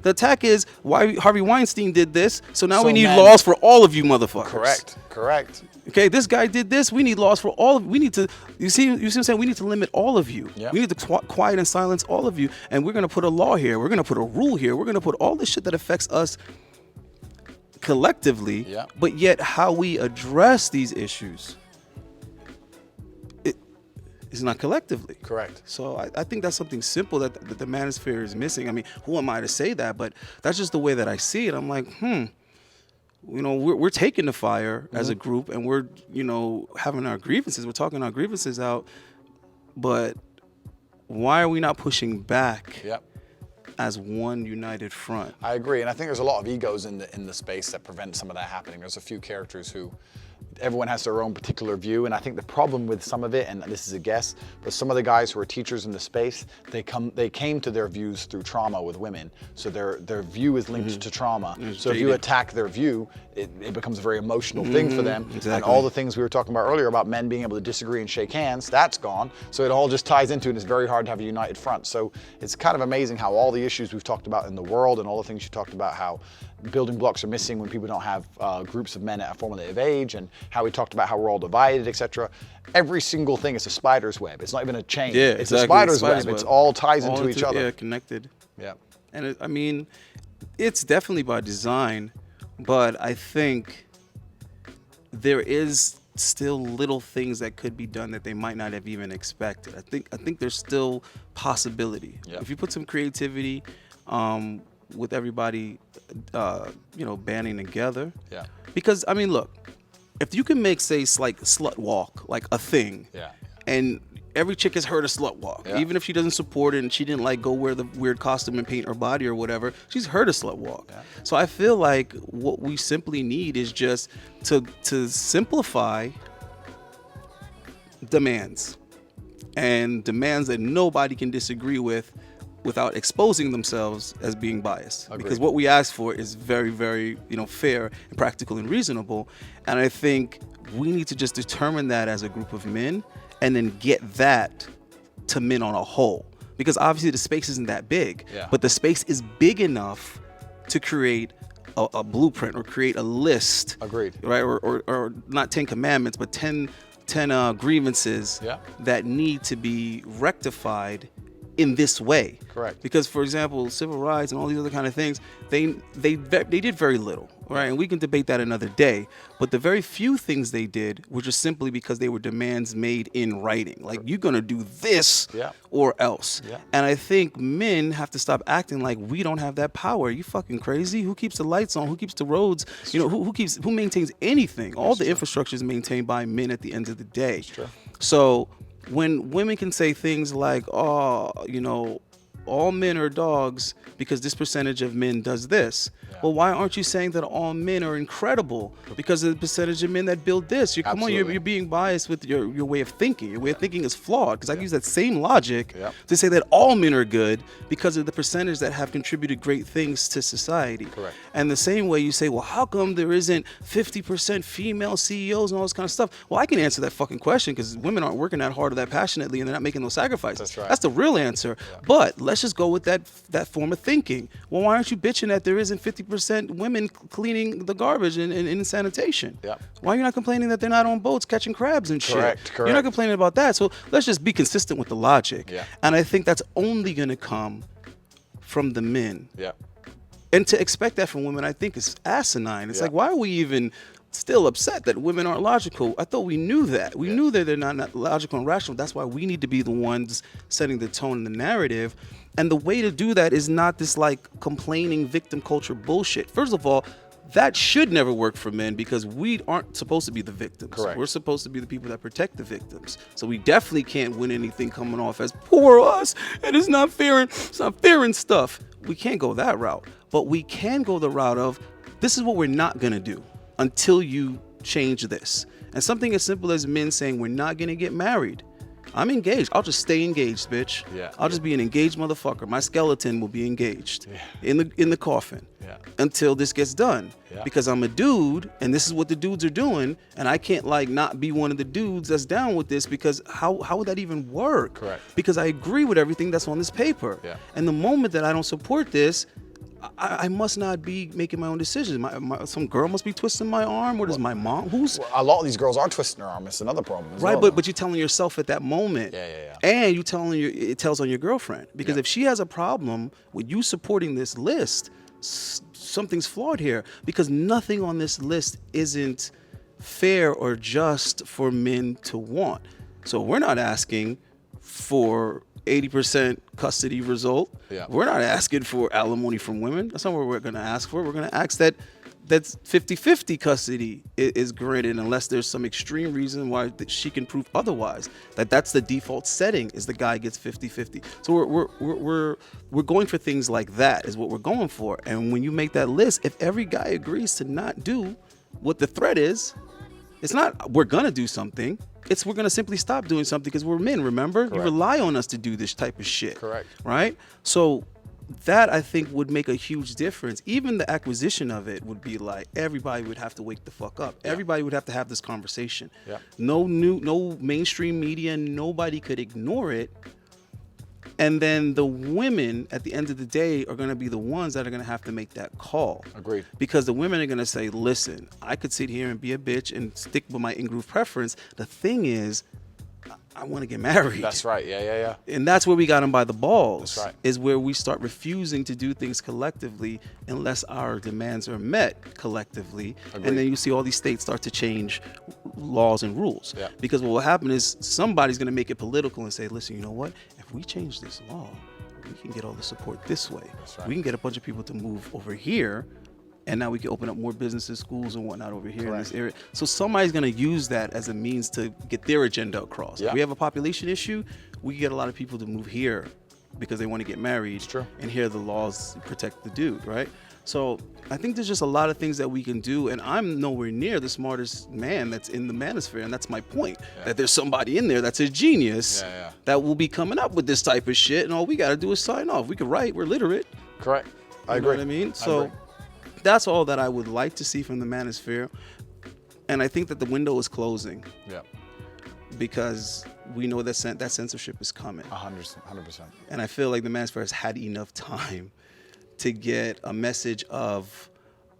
B: attack is why Harvey Weinstein did this, so now we need laws for all of you motherfuckers.
A: Correct.
B: Okay, this guy did this. We need laws for all of. We need to. You see what I'm saying? We need to limit all of you.
A: Yeah.
B: We need to quiet and silence all of you. And we're gonna put a law here. We're gonna put a rule here. We're gonna put all this shit that affects us collectively.
A: Yeah.
B: But yet, how we address these issues, is not collectively.
A: Correct.
B: So I think that's something simple that the manosphere is missing. I mean, who am I to say that? But that's just the way that I see it. I'm like, we're taking the fire as a group, and we're, having our grievances. We're talking our grievances out. But why are we not pushing back as one united front?
A: I agree, and I think there's a lot of egos in the space that prevent some of that happening. There's a few characters who everyone has their own particular view, and I think the problem with some of it, and this is a guess, but some of the guys who are teachers in the space, they came to their views through trauma with women, so their view is linked to trauma. So if you attack their view, it becomes a very emotional thing for them.
B: Exactly.
A: And all the things we were talking about earlier about men being able to disagree and shake hands, that's gone. So it all just ties into it, and it's very hard to have a united front. So it's kind of amazing how all the issues we've talked about in the world and all the things you talked about, how building blocks are missing when people don't have groups of men at a formative age, and how we talked about how we're all divided, etc. Every single thing is a spider's web. It's not even a chain.
B: Yeah,
A: it's
B: exactly.
A: a spider's web. It's all ties into each other.
B: Yeah, connected.
A: Yeah.
B: And it's definitely by design, but I think there is still little things that could be done that they might not have even expected. I think there's still possibility.
A: Yeah.
B: If you put some creativity, with everybody, banding together.
A: Yeah.
B: Because look, if you can make, say, like slut walk like a thing, and every chick has heard a slut walk, even if she doesn't support it and she didn't go wear the weird costume and paint her body or whatever, she's heard a slut walk. Yeah. So I feel like what we simply need is just to simplify demands, and demands that nobody can disagree with without exposing themselves as being biased.
A: Agreed.
B: Because what we ask for is very, very, fair and practical and reasonable. And I think we need to just determine that as a group of men, and then get that to men on a whole. Because obviously the space isn't that big, but the space is big enough to create a blueprint or create a list.
A: Agreed.
B: Right? Or not 10 commandments, but 10 grievances that need to be rectified in this way.
A: Correct.
B: Because, for example, civil rights and all these other kind of things, they did very little. right? And we can debate that another day. But the very few things they did were just simply because they were demands made in writing. Like, you're going to do this or else.
A: Yeah.
B: And I think men have to stop acting like we don't have that power. Are you fucking crazy? Who keeps the lights on? Who keeps the roads? Who maintains anything? All the infrastructure is maintained by men at the end of the day. So when women can say things like, oh, all men are dogs because this percentage of men does this. Well, why aren't you saying that all men are incredible because of the percentage of men that build this? You're being biased with your way of thinking. Your way of thinking is flawed, because I use that same logic to say that all men are good because of the percentage that have contributed great things to society.
A: Correct.
B: And the same way you say, well, how come there isn't 50% female CEOs and all this kind of stuff? Well, I can answer that fucking question, because women aren't working that hard or that passionately, and they're not making those sacrifices.
A: That's right.
B: That's the real answer. But let's just go with that form of thinking. Well, why aren't you bitching that there isn't 50% women cleaning the garbage and in sanitation? Why are you not complaining that they're not on boats catching crabs and shit?
A: Correct.
B: You're not complaining about that. So let's just be consistent with the logic. And I think that's only going to come from the men. And to expect that from women, I think, is asinine. It's like, why are we even still upset that women aren't logical? I thought we knew that. We knew that they're not logical and rational. That's why we need to be the ones setting the tone and the narrative. And the way to do that is not this like complaining victim culture bullshit. First of all, that should never work for men, because we aren't supposed to be the victims.
A: Correct.
B: We're supposed to be the people that protect the victims. So we definitely can't win anything coming off as poor us and it's not fair and stuff. We can't go that route. But we can go the route of, this is what we're not gonna do until you change this. And something as simple as men saying, we're not gonna get married. I'm engaged. I'll just stay engaged, bitch. I'll just be an engaged motherfucker. My skeleton will be engaged in the coffin until this gets done. Because I'm a dude, and this is what the dudes are doing, and I can't like not be one of the dudes that's down with this, because how would that even work?
A: Correct.
B: Because I agree with everything that's on this paper. And the moment that I don't support this, I must not be making my own decisions. Some girl must be twisting my arm. What is my mom? Who's?
A: Well, a lot of these girls are twisting their arm. It's another problem.
B: Right, but you're telling yourself at that moment. And it tells on your girlfriend. Because if she has a problem with you supporting this list, something's flawed here. Because nothing on this list isn't fair or just for men to want. So we're not asking for 80% custody result. We're not asking for alimony from women. That's not what we're going to ask for. We're going to ask that that's 50-50 custody is granted, unless there's some extreme reason why she can prove otherwise. That's the default setting, is the guy gets 50-50. So we're going for things like that is what we're going for. And when you make that list, if every guy agrees to not do what the threat is, it's not we're gonna do something. It's we're gonna simply stop doing something because we're men. Remember, you rely on us to do this type of shit.
A: Correct.
B: Right. So that, I think, would make a huge difference. Even the acquisition of it would be like, everybody would have to wake the fuck up. Everybody would have to have this conversation. No mainstream media, nobody could ignore it. And then the women, at the end of the day, are going to be the ones that are going to have to make that call.
A: Agreed.
B: Because the women are going to say, listen, I could sit here and be a bitch and stick with my in-groove preference. The thing is, I want to get married.
A: That's right. Yeah.
B: And that's where we got them by the balls.
A: That's right.
B: Is where we start refusing to do things collectively unless our demands are met collectively.
A: Agreed.
B: And then you see all these states start to change laws and rules. Because what will happen is somebody's going to make it political and say, listen, you know what? If we change this law, we can get all the support this way.
A: That's right.
B: We can get a bunch of people to move over here. And now we can open up more businesses, schools, and whatnot over here in this area. So somebody's going to use that as a means to get their agenda across. If we have a population issue, we get a lot of people to move here because they want to get married.
A: It's true.
B: And here the laws protect the dude, right? So I think there's just a lot of things that we can do. And I'm nowhere near the smartest man that's in the manosphere. And that's my point, that there's somebody in there that's a genius that will be coming up with this type of shit. And all we got to do is sign off. We can write. We're literate.
A: Correct. I agree.
B: You know what I mean? So that's all that I would like to see from the manosphere. And I think that the window is closing. Because we know that censorship is coming.
A: 100%.
B: And I feel like the manosphere has had enough time to get a message of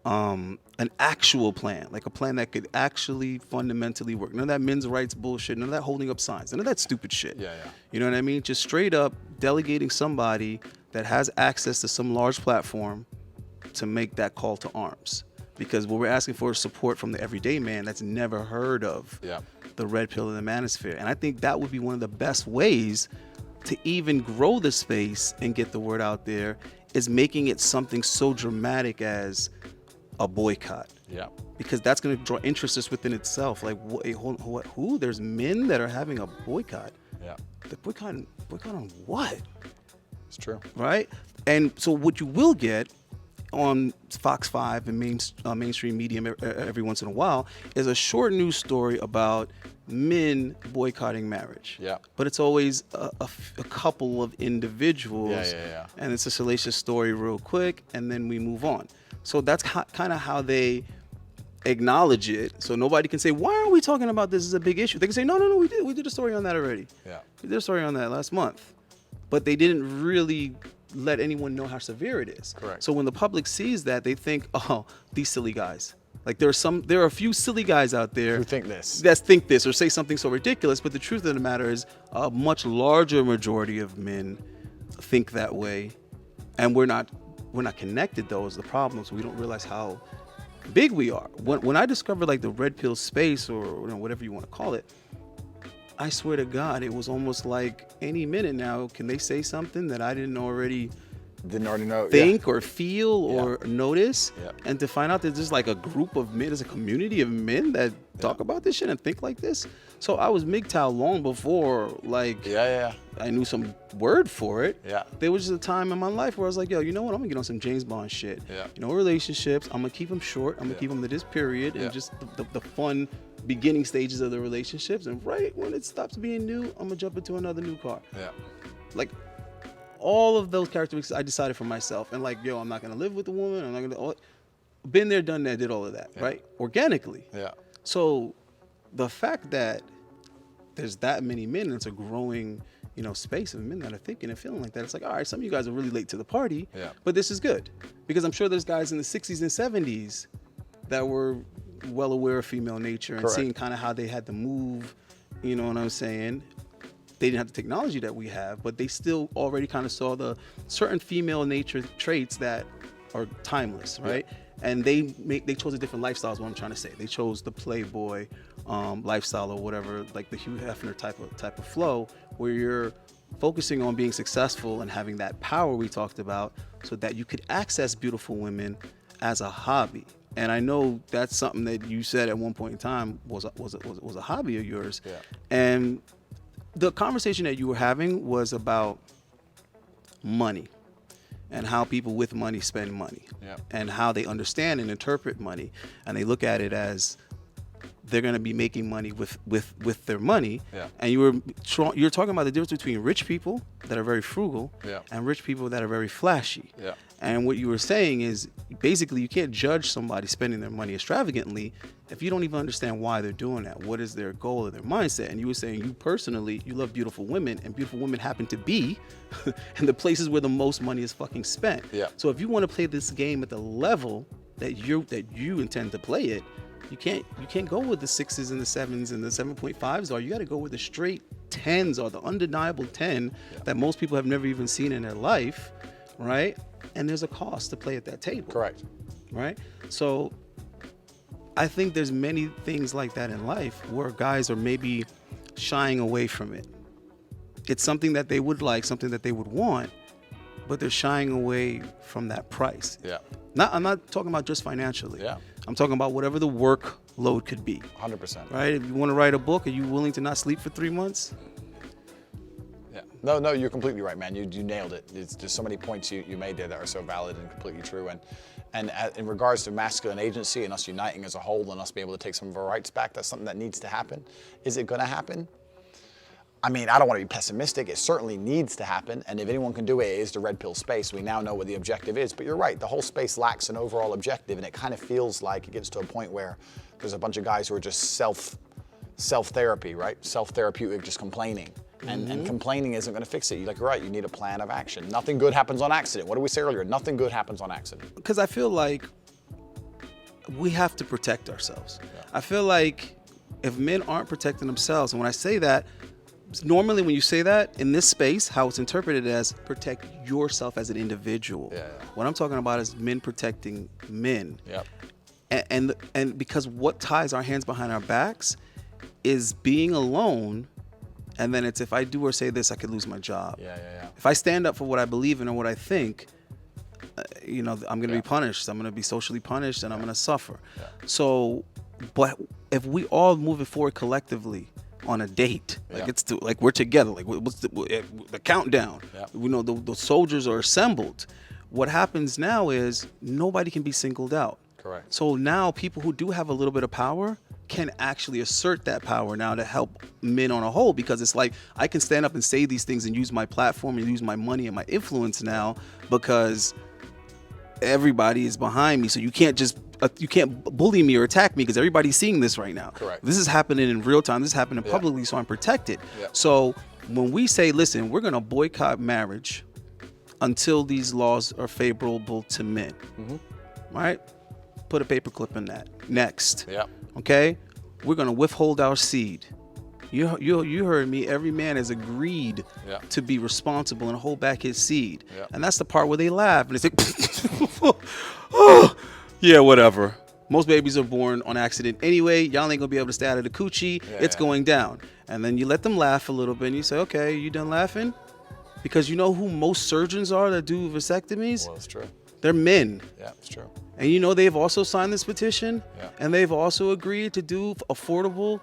B: an actual plan, like a plan that could actually fundamentally work. None of that men's rights bullshit, none of that holding up signs, none of that stupid shit. You know what I mean? Just straight up delegating somebody that has access to some large platform to make that call to arms. Because what we're asking for is support from the everyday man that's never heard of the red pill and the manosphere. And I think that would be one of the best ways to even grow the space and get the word out there, is making it something so dramatic as a boycott.
A: Yeah.
B: Because that's going to draw interest just within itself. Like, who? There's men that are having a boycott.
A: Yeah.
B: The boycott on what?
A: It's true.
B: Right? And so what you will get on Fox 5 and mainstream media every once in a while is a short news story about men boycotting marriage.
A: Yeah.
B: But it's always a couple of individuals.
A: Yeah.
B: And it's a salacious story real quick, and then we move on. So that's kind of how they acknowledge it. So nobody can say, why aren't we talking about this as a big issue? They can say, no, we did a story on that already.
A: Yeah.
B: We did a story on that last month. But they didn't really let anyone know how severe it is.
A: Correct.
B: So when the public sees that, they think, oh, these silly guys. Like there are a few silly guys out there
A: Who think this.
B: that think this or say something so ridiculous. But the truth of the matter is, a much larger majority of men think that way, and we're not connected. Though is the problem. So we don't realize how big we are. When I discovered like the red pill space, or whatever you want to call it, I swear to God, it was almost like any minute now, can they say something that I didn't already
A: know,
B: think or feel or notice?
A: Yeah.
B: And to find out that there's like a group of men, there's a community of men that talk about this shit and think like this. So I was MGTOW long before I knew some word for it.
A: Yeah.
B: There was just a time in my life where I was like, yo, you know what? I'm gonna get on some James Bond shit.
A: Yeah.
B: Relationships, I'm gonna keep them short. I'm gonna keep them to this period and just the fun beginning stages of the relationships. And right when it stops being new, I'm gonna jump into another new car.
A: Yeah.
B: Like all of those characteristics I decided for myself. And like, yo, I'm not gonna live with a woman. I'm not gonna been there, done that, did all of that, right? Organically.
A: Yeah.
B: So the fact that there's that many men, and it's a growing, space of men that are thinking and feeling like that. It's like, all right, some of you guys are really late to the party, but this is good. Because I'm sure there's guys in the 60s and 70s that were well aware of female nature and seeing kind of how they had to move, you know what I'm saying? They didn't have the technology that we have, but they still already kind of saw the certain female nature traits that are timeless, right? Yeah. And they chose a different lifestyle is what I'm trying to say. They chose the playboy lifestyle or whatever, like the Hugh Hefner type of flow, where you're focusing on being successful and having that power we talked about, so that you could access beautiful women as a hobby. And I know that's something that you said at one point in time was a hobby of yours. Yeah. And the conversation that you were having was about money and how people with money spend money, and how they understand and interpret money, and they look at it as they're going to be making money with their money. Yeah. And you're talking about the difference between rich people that are very frugal and rich people that are very flashy. Yeah. And what you were saying is basically you can't judge somebody spending their money extravagantly if you don't even understand why they're doing that. What is their goal or their mindset? And you were saying you personally, you love beautiful women, and beautiful women happen to be in the places where the most money is fucking spent. Yeah. So if you want to play this game at the level that you intend to play it, you can't go with the 6s and the 7s and the 7.5s, or you got to go with the straight 10s or the undeniable 10 that most people have never even seen in their life, right? And there's a cost to play at that table.
A: Correct.
B: Right? So I think there's many things like that in life where guys are maybe shying away from it. It's something that they would like, something that they would want, but they're shying away from that price. Yeah. I'm not talking about just financially. Yeah. I'm talking about whatever the workload could be.
A: 100%.
B: Right? If you want to write a book, are you willing to not sleep for 3 months?
A: Yeah. No, you're completely right, man. You nailed it. There's so many points you made there that are so valid and completely true. And in regards to masculine agency and us uniting as a whole and us being able to take some of our rights back, that's something that needs to happen. Is it going to happen? I mean, I don't want to be pessimistic. It certainly needs to happen. And if anyone can do it, it is the red pill space. We now know what the objective is. But you're right. The whole space lacks an overall objective. And it kind of feels like it gets to a point where there's a bunch of guys who are just self-therapy, right? Self-therapeutic, just complaining. And complaining isn't going to fix it. You're right. You need a plan of action. Nothing good happens on accident. What did we say earlier? Nothing good happens on accident.
B: Because I feel like we have to protect ourselves. Yeah. I feel like if men aren't protecting themselves, and when I say that, normally when you say that in this space, how it's interpreted as protect yourself as an individual. Yeah. What I'm talking about is men protecting men. Yep. And because what ties our hands behind our backs is being alone. And then it's, if I do or say this, I could lose my job.
A: Yeah.
B: If I stand up for what I believe in or what I think, I'm going to be punished. I'm going to be socially punished, and I'm going to suffer.
A: Yeah.
B: So, but if we all moving forward collectively on a date, like we're together, like what's the countdown?
A: Yeah.
B: We know the soldiers are assembled. What happens now is nobody can be singled out.
A: Correct.
B: So now people who do have a little bit of power can actually assert that power now to help men on a whole, because it's like I can stand up and say these things and use my platform and use my money and my influence now because everybody is behind me. So you can't bully me or attack me because everybody's seeing this right now.
A: Correct.
B: This is happening in real time. This is happening publicly, so I'm protected.
A: Yeah.
B: So when we say, listen, we're going to boycott marriage until these laws are favorable to men, right? Put a paperclip in that. Next.
A: Yeah.
B: Okay? We're going to withhold our seed. You heard me. Every man has agreed to be responsible and hold back his seed.
A: Yeah.
B: And that's the part where they laugh and they say, oh, yeah, whatever. Most babies are born on accident anyway. Y'all ain't going to be able to stay out of the coochie. It's going down. And then you let them laugh a little bit and you say, okay, you done laughing? Because you know who most surgeons are that do vasectomies?
A: Well, it's true.
B: They're men.
A: Yeah, it's true.
B: And they've also signed this petition, and they've also agreed to do affordable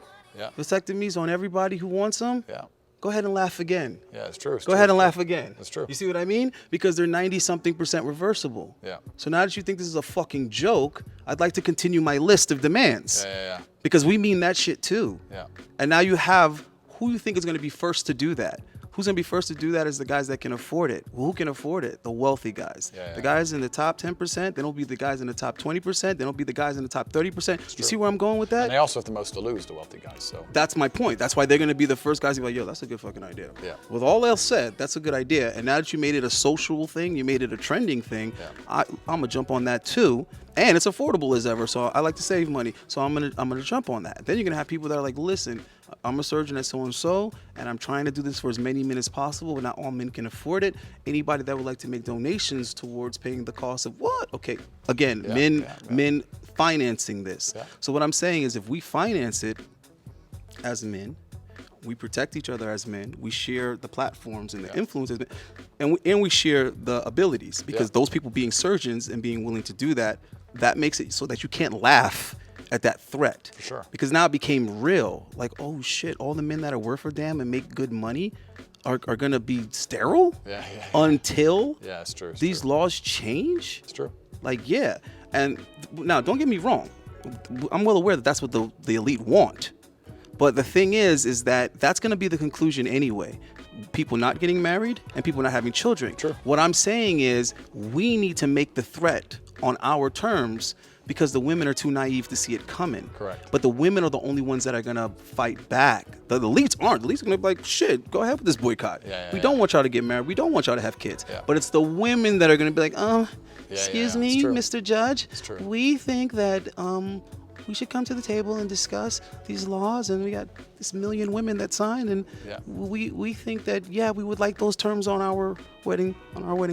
B: vasectomies on everybody who wants them.
A: Yeah.
B: Go ahead and laugh again.
A: Yeah, it's true.
B: Go ahead and laugh again.
A: That's true.
B: You see what I mean? Because they're 90-something% reversible.
A: Yeah.
B: So now that you think this is a fucking joke, I'd like to continue my list of demands.
A: Yeah.
B: Because we mean that shit too.
A: Yeah.
B: And now you have who you think is going to be first to do that. Who's going to be first to do that is the guys that can afford it. Well, who can afford it? The wealthy guys. The guys in the top 10%, then it'll be the guys in the top 20%, then it'll be the guys in the top 30%. You see where I'm going with that?
A: And they also have the most to lose, the wealthy guys. So
B: that's my point. That's why they're going to be the first guys to be like, yo, that's a good fucking idea.
A: Yeah.
B: With all else said, that's a good idea. And now that you made it a social thing, you made it a trending thing, I'm going to jump on that too. And it's affordable as ever, so I like to save money. So I'm gonna jump on that. Then you're gonna have people that are like, listen, I'm a surgeon at so-and-so, and I'm trying to do this for as many men as possible, but not all men can afford it. Anybody that would like to make donations towards paying the cost of what? Okay, again, men financing this. Yeah. So what I'm saying is if we finance it as men, we protect each other as men, we share the platforms and the influences, and we share the abilities, because those people being surgeons and being willing to do that, that makes it so that you can't laugh at that threat.
A: For sure.
B: Because now it became real. Like, oh shit, all the men that are worth a damn and make good money are going to be sterile until
A: it's true.
B: These laws change.
A: It's true.
B: Like, yeah. And now, don't get me wrong. I'm well aware that that's what the elite want. But the thing is that that's going to be the conclusion anyway. People not getting married and people not having children.
A: True.
B: What I'm saying is we need to make the threat on our terms, because the women are too naive to see it coming.
A: Correct.
B: But the women are the only ones that are going to fight back. The elites aren't. The elites are going to be like, shit, go ahead with this boycott. We don't want y'all to get married. We don't want y'all to have kids. But it's the women that are going to be like, excuse me, Mr. Judge.
A: It's true.
B: We think that we should come to the table and discuss these laws, and we got this million women that signed, and we think that we would like those terms on our wedding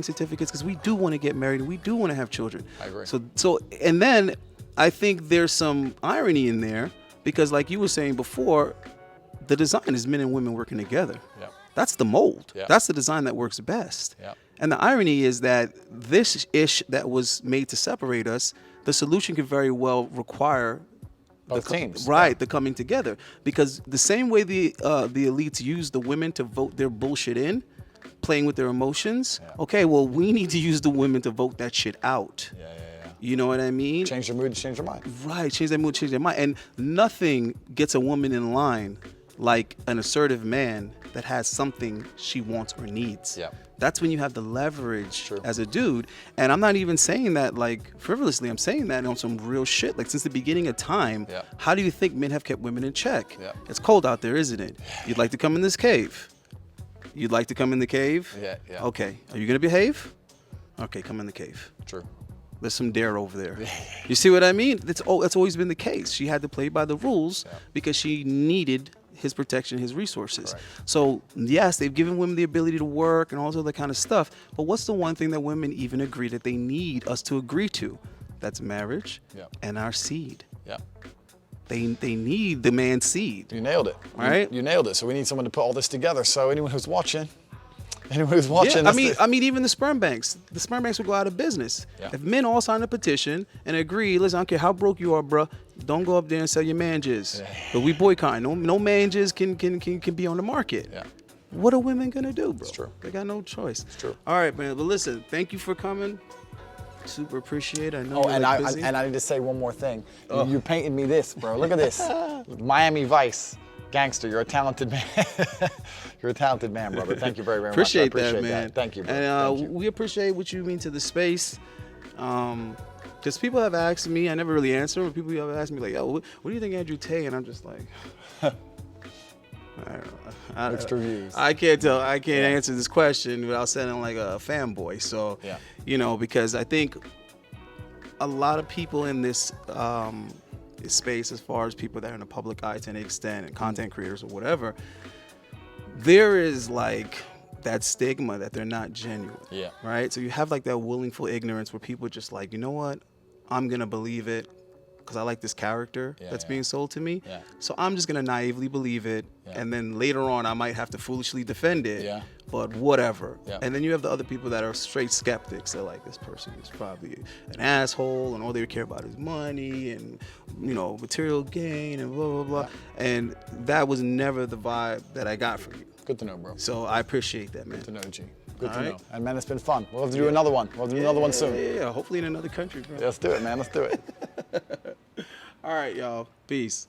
B: certificates, because we do want to get married and we do want to have children.
A: I agree.
B: So and then I think there's some irony in there, because like you were saying before, the design is men and women working together. That's the mold. That's the design that works best. And the irony is that this ish that was made to separate us, the solution could very well require
A: both teams.
B: The coming together. Because the same way the elites use the women to vote their bullshit in, playing with their emotions, okay, well, we need to use the women to vote that shit out. You know what I mean?
A: Change their mood, change their mind.
B: Right, change their mood, change their mind. And nothing gets a woman in line like an assertive man that has something she wants or needs. That's when you have the leverage as a dude. And I'm not even saying that like frivolously. I'm saying that on some real shit. Like since the beginning of time, how do you think men have kept women in check? It's cold out there, isn't it? You'd like to come in this cave? You'd like to come in the cave? Okay. Are you going to behave? Okay, come in the cave.
A: True.
B: There's some dare over there. You see what I mean? That's always been the case. She had to play by the rules because she needed his protection, his resources. So yes, they've given women the ability to work and all this other kind of stuff. But what's the one thing that women even agree that they need us to agree to? That's marriage and our seed.
A: Yeah.
B: They need the man's seed.
A: You nailed it.
B: Right?
A: You nailed it. So we need someone to put all this together. So anyone who's watching, yeah,
B: I mean, even the sperm banks would go out of business.
A: Yeah.
B: If men all signed a petition and agree, listen, I don't care how broke you are, bruh, don't go up there and sell your manjas. But we boycott. No manjas can be on the market.
A: Yeah.
B: What are women gonna do, bro?
A: It's true.
B: They got no choice.
A: It's true.
B: All right, man. But listen, thank you for coming. Super appreciate it. I know.
A: Oh, and
B: busy.
A: I need to say one more thing. You painted me this, bro. Look at this. Miami Vice. Gangster, you're a talented man. You're a talented man, brother. Thank you very, very much. I appreciate
B: that, man.
A: That. Thank you, bro.
B: And
A: Thank you.
B: we appreciate what you mean to the space. Because people have asked me, I never really answer, but people have asked me like, yo, what do you think Andrew Tate? And I'm just like, I don't know.
A: Mixed reviews.
B: I can't answer this question without sounding like a fanboy. So, you know, because I think a lot of people in this space, as far as people that are in the public eye to an extent, and content creators or whatever, there is like that stigma that they're not genuine.
A: Yeah.
B: Right? So you have like that willful ignorance where people are just like, you know what? I'm going to believe it because I like this character that's being sold to me.
A: Yeah.
B: So I'm just going to naively believe it.
A: Yeah.
B: And then later on, I might have to foolishly defend it.
A: Yeah.
B: But whatever.
A: Yeah.
B: And then you have the other people that are straight skeptics. They're like, this person is probably an asshole and all they care about is money and, you know, material gain and blah, blah, blah.
A: Yeah.
B: And that was never the vibe that I got from you.
A: Good to know, bro.
B: So I appreciate that, man.
A: Good to know, G. Good
B: All
A: to
B: right.
A: know. And man, it's been fun. We'll have to do another one. We'll have to do another one soon.
B: Yeah, hopefully in another country, bro.
A: Let's do it, man. Let's do it.
B: All right, y'all. Peace.